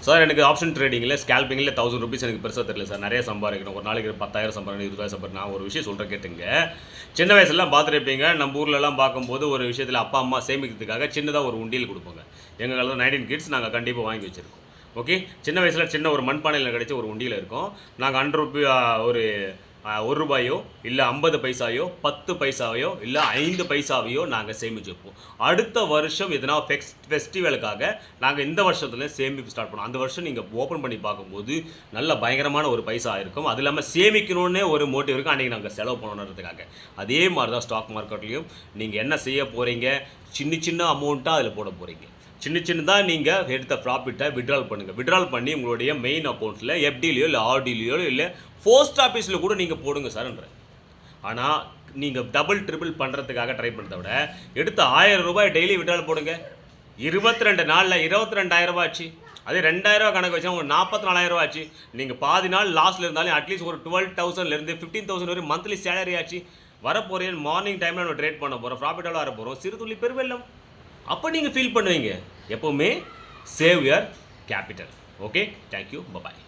Sir எனக்கு option ட்ரேடிங்கில் ஸ்கேல்பிங்கில் 1000 rupees எனக்கு பெருசாக தெரியல சார். நிறைய சம்பாதிக்கணும், ஒரு நாளைக்கு 10,000 சம்பாதிக்கணும், 20,000 சம்பாதிக்கணும். நான் ஒரு விஷயம் சொல்கிறேன் கேட்டுங்க. சின்ன வயசுலாம் பார்த்துருப்பீங்க, நம்ம ஊர்லலாம் பார்க்கும்போது ஒரு விஷயத்தில் அப்பா அம்மா சேமிக்கிறதுக்காக சின்னதாக ஒரு உண்டியல் கொடுப்பாங்க. எங்கள் காலத்தில் 19 கிட்ஸ் நாங்கள் கண்டிப்பாக வாங்கி வச்சுருக்கோம். ஓகே, சின்ன வயசில் சின்ன ஒரு மண்பானையில் கிடைச்ச ஒரு உண்டியில் இருக்கும். நாங்கள் 100 ஒரு ₹1 இல்லை 50 பைசாயோ 10 பைசாவையோ இல்லை 5 பைசாவையோ நாங்கள் சேமிச்சு வைப்போம். அடுத்த வருஷம் எதனா ஃபெஸ்டிவலுக்காக நாங்கள் இந்த வருஷத்துல சேமிப்பு ஸ்டார்ட் பண்ணோம். அந்த வருஷம் நீங்கள் ஓப்பன் பண்ணி பார்க்கும்போது நல்ல பயங்கரமான ஒரு பைசா இருக்கும். அது இல்லாமல் சேமிக்கணுன்னே ஒரு மோட்டிவ் இருக்கும், அன்றைக்கி நாங்கள் செலவு பண்ணணுன்றதுக்காக. அதே மாதிரி தான் ஸ்டாக் மார்க்கெட்லேயும் நீங்கள் என்ன செய்ய போகிறீங்க, சின்ன அமௌண்ட்டாக அதில் போட போகிறீங்க. சின்னதாக நீங்கள் எடுத்த ப்ராஃபிட்டை விட்ரால் பண்ணுங்கள். விட்ரால் பண்ணி உங்களுடைய மெயின் அக்கௌண்ட்டில் எஃப்டிலையோ இல்லை ஆர்டிலையோ இல்லை போஸ்ட் ஆஃபீஸில் கூட நீங்கள் போடுங்க சார்ன்ற. ஆனால் நீங்கள் டபுள் ட்ரிபிள் பண்ணுறதுக்காக ட்ரை பண்ணுறத விட எடுத்த ₹1000 டெய்லி விட்ரால் போடுங்க. 22 நாளில் 22,000 ஆச்சு. அதே 2,000 கணக்கு வச்சா உங்களுக்கு 44,000 ஆச்சு. நீங்கள் பாதி நாள் லாஸில் இருந்தாலும் அட்லீஸ்ட் ஒரு 12,000 15,000 வரை மந்த்லி சேலரி ஆச்சு. வரப்போகிறேன் மார்னிங் டைமில் நம்ம ட்ரேட் பண்ண போகிறோம், ப்ராஃபிட்டாக வர போகிறோம், சிறுதுளி பெருவெல்லம். அப்போ நீங்கள் ஃபீல் பண்ணுவீங்க. எப்போவுமே save your capital. Okay, thank you, bye bye.